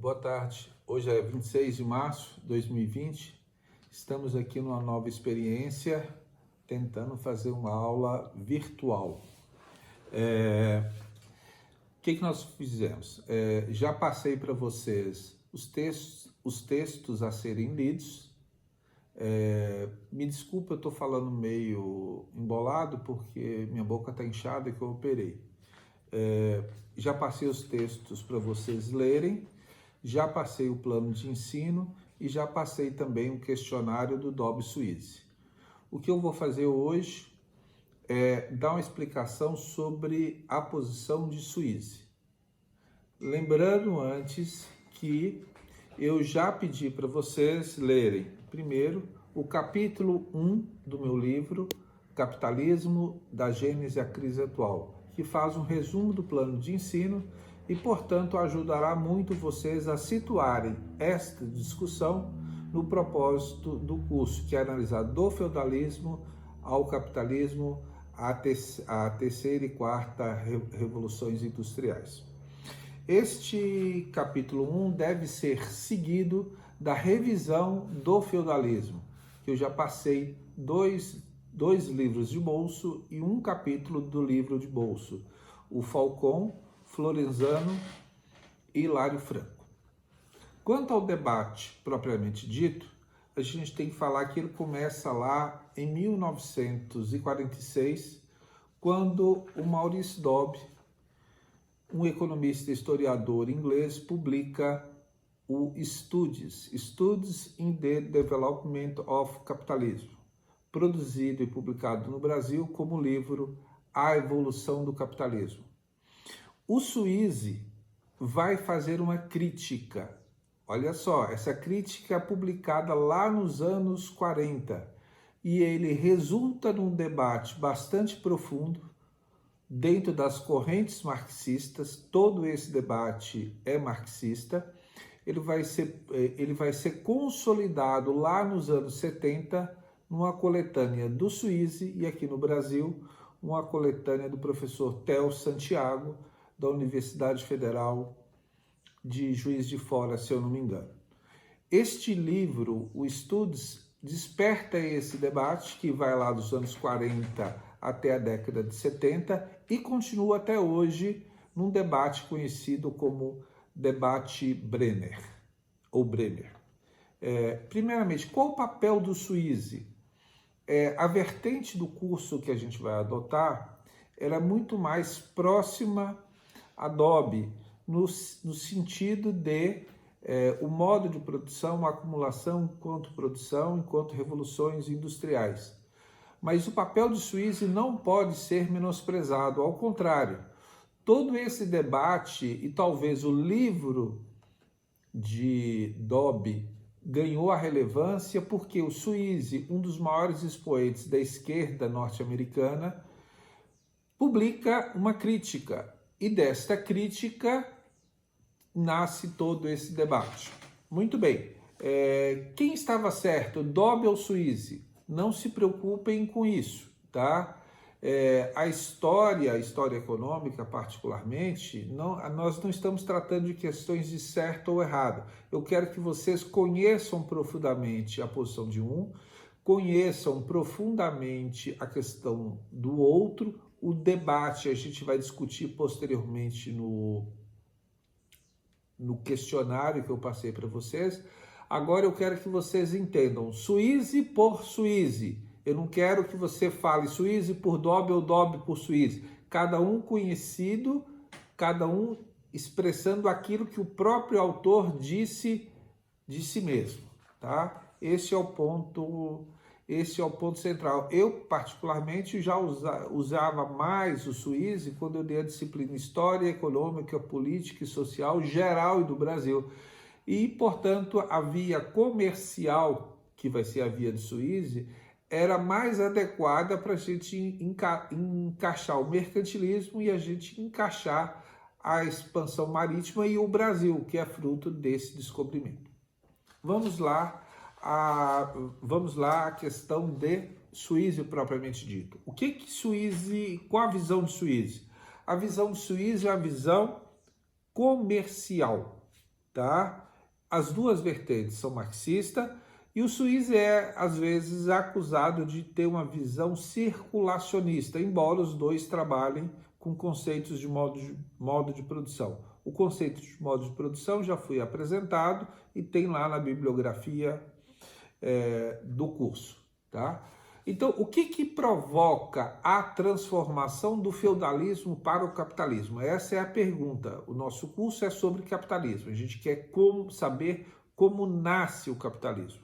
Boa tarde. Hoje é 26 de março de 2020. Estamos aqui numa nova experiência, tentando fazer uma aula virtual. O que nós fizemos? Já passei para vocês os textos a serem lidos. Me desculpa, eu estou falando meio embolado porque minha boca está inchada e que eu operei. Já passei os textos para vocês lerem, já passei o plano de ensino e já passei também o questionário do Dobby-Suisse. O que eu vou fazer hoje é dar uma explicação sobre a posição de Suisse. Lembrando antes que eu já pedi para vocês lerem primeiro o capítulo 1 do meu livro, Capitalismo, da Gênese à Crise Atual, que faz um resumo do plano de ensino e, portanto, ajudará muito vocês a situarem esta discussão no propósito do curso, que é analisar do feudalismo ao capitalismo, a terceira e quarta revoluções industriais. Este capítulo 1 deve ser seguido da revisão do feudalismo, que eu já passei dois livros de bolso e um capítulo do livro de bolso, o Falcon, Florenzano e Hilário Franco. Quanto ao debate propriamente dito, a gente tem que falar que ele começa lá em 1946, quando o Maurice Dobb, um economista e historiador inglês, publica o Studies in the Development of Capitalism, produzido e publicado no Brasil como livro A Evolução do Capitalismo. O Suisse vai fazer uma crítica. Olha só, essa crítica é publicada lá nos anos 40 e ele resulta num debate bastante profundo dentro das correntes marxistas. Todo esse debate é marxista. Ele vai ser consolidado lá nos anos 70 numa coletânea do Suisse e aqui no Brasil uma coletânea do professor Theo Santiago, da Universidade Federal de Juiz de Fora, se eu não me engano. Este livro, o Studies, desperta esse debate que vai lá dos anos 40 até a década de 70 e continua até hoje num debate conhecido como debate Brenner, ou Bremer. Primeiramente, qual o papel do Suisse? A vertente do curso que a gente vai adotar era muito mais próxima a Dobb, no sentido de o modo de produção, a acumulação enquanto produção, enquanto revoluções industriais. Mas o papel do Suisse não pode ser menosprezado, ao contrário. Todo esse debate e talvez o livro de Dobb ganhou a relevância porque o Suisse, um dos maiores expoentes da esquerda norte-americana, publica uma crítica. E desta crítica nasce todo esse debate. Muito bem, quem estava certo, Dobb ou Suisse? Não se preocupem com isso, tá? A história econômica particularmente, nós não estamos tratando de questões de certo ou errado. Eu quero que vocês conheçam profundamente a posição de um, conheçam profundamente a questão do outro. O debate a gente vai discutir posteriormente no questionário que eu passei para vocês. Agora eu quero que vocês entendam Suisse por Suisse. Eu não quero que você fale Suisse por Dobb ou Dobb por Suisse. Cada um conhecido, cada um expressando aquilo que o próprio autor disse de si mesmo, tá? Esse é o ponto central. Eu, particularmente, já usava mais o Suisse quando eu dei a disciplina História Econômica, Política e Social geral e do Brasil. E, portanto, a via comercial, que vai ser a via de Suisse, era mais adequada para a gente encaixar o mercantilismo e a gente encaixar a expansão marítima e o Brasil, que é fruto desse descobrimento. Vamos lá à questão de Suisse propriamente dito. O que Suisse, qual a visão de Suisse? A visão de Suisse é a visão comercial. tá? As duas vertentes são marxistas e o Suíze é, às vezes, acusado de ter uma visão circulacionista, embora os dois trabalhem com conceitos de modo de produção. O conceito de modo de produção já foi apresentado e tem lá na bibliografia do curso, tá? Então, o que provoca a transformação do feudalismo para o capitalismo? Essa é a pergunta. O nosso curso é sobre capitalismo. A gente quer saber como nasce o capitalismo.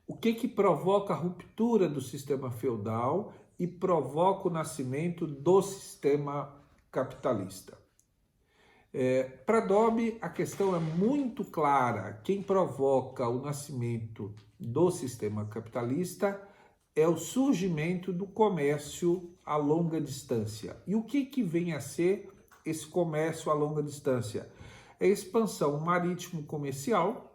O que provoca a ruptura do sistema feudal e provoca o nascimento do sistema capitalista? Para Dobb, a questão é muito clara. Quem provoca o nascimento do sistema capitalista é o surgimento do comércio a longa distância. E o que vem a ser esse comércio a longa distância? É a expansão marítimo-comercial,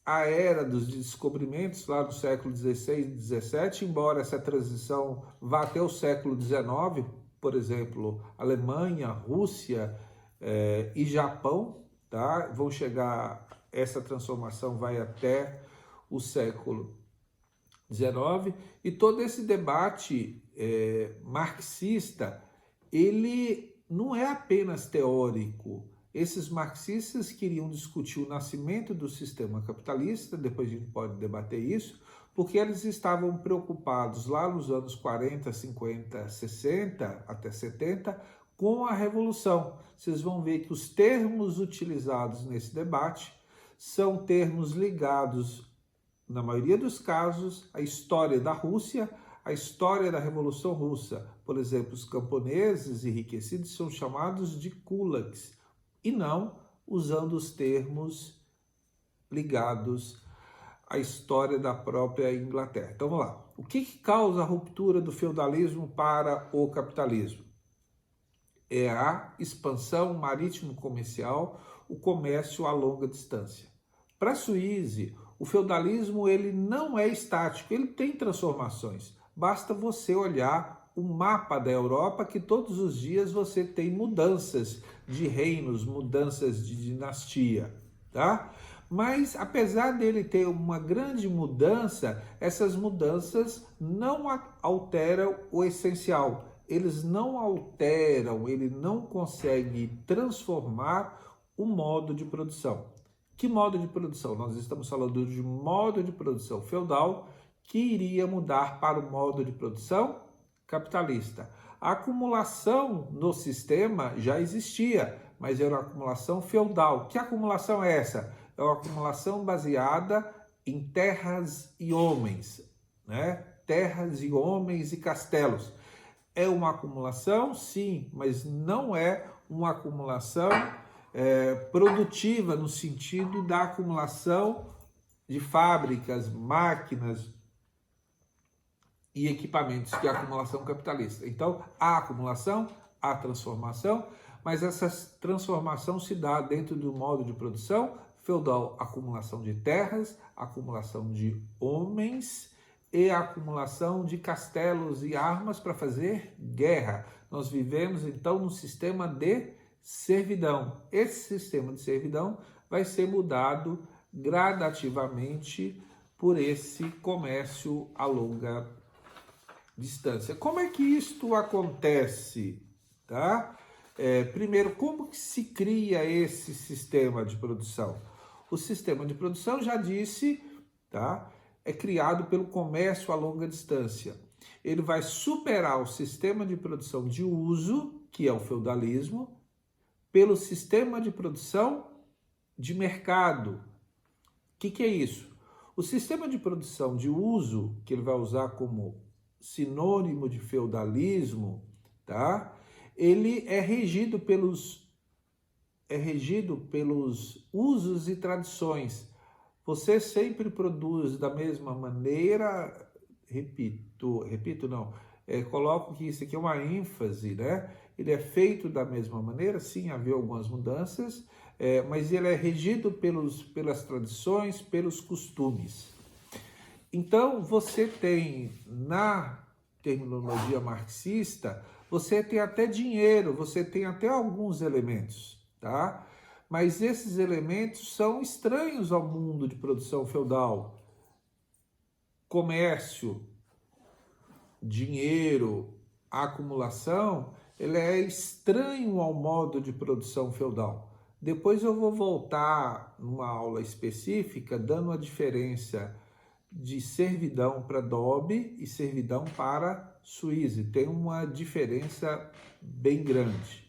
a era dos descobrimentos lá no século XVI e XVII, embora essa transição vá até o século XIX, por exemplo, Alemanha, Rússia e Japão, tá? Vão chegar, essa transformação vai até o século XIX, e todo esse debate marxista, ele não é apenas teórico. Esses marxistas queriam discutir o nascimento do sistema capitalista, depois a gente pode debater isso, porque eles estavam preocupados lá nos anos 40, 50, 60 até 70 com a Revolução. Vocês vão ver que os termos utilizados nesse debate são termos ligados, na maioria dos casos, à história da Rússia, à história da Revolução Russa. Por exemplo, os camponeses enriquecidos são chamados de kulaks, e não usando os termos ligados à história da própria Inglaterra. Então vamos lá. O que causa a ruptura do feudalismo para o capitalismo? É a expansão marítimo-comercial, o comércio a longa distância. Para Suíze, o feudalismo ele não é estático, ele tem transformações. Basta você olhar o mapa da Europa, que todos os dias você tem mudanças de reinos, mudanças de dinastia, tá? Mas apesar dele ter uma grande mudança, essas mudanças não alteram o essencial. Eles não alteram, ele não consegue transformar o modo de produção. Que modo de produção? Nós estamos falando de modo de produção feudal que iria mudar para o modo de produção capitalista. A acumulação no sistema já existia, mas era uma acumulação feudal. Que acumulação é essa? É uma acumulação baseada em terras e homens, né? Terras e homens e castelos. É uma acumulação, sim, mas não é uma acumulação produtiva no sentido da acumulação de fábricas, máquinas e equipamentos, que é a acumulação capitalista. Então, há acumulação, há transformação, mas essa transformação se dá dentro do modo de produção feudal, acumulação de terras, acumulação de homens e a acumulação de castelos e armas para fazer guerra. Nós vivemos, então, num sistema de servidão. Esse sistema de servidão vai ser mudado gradativamente por esse comércio a longa distância. Como é que isto acontece? Tá? Primeiro, como que se cria esse sistema de produção? O sistema de produção, já disse, tá? É criado pelo comércio a longa distância. Ele vai superar o sistema de produção de uso, que é o feudalismo, pelo sistema de produção de mercado. O que é isso? O sistema de produção de uso, que ele vai usar como sinônimo de feudalismo, tá? Ele é regido pelos usos e tradições. Você sempre produz da mesma maneira, coloco que isso aqui é uma ênfase, né? Ele é feito da mesma maneira, sim, havia algumas mudanças, mas ele é regido pelas tradições, pelos costumes. Então, você tem, na terminologia marxista, você tem até dinheiro, você tem até alguns elementos, tá? Mas esses elementos são estranhos ao mundo de produção feudal. Comércio, dinheiro, acumulação, ele é estranho ao modo de produção feudal. Depois eu vou voltar numa aula específica dando a diferença de servidão para Dobby e servidão para Suíze. Tem uma diferença bem grande.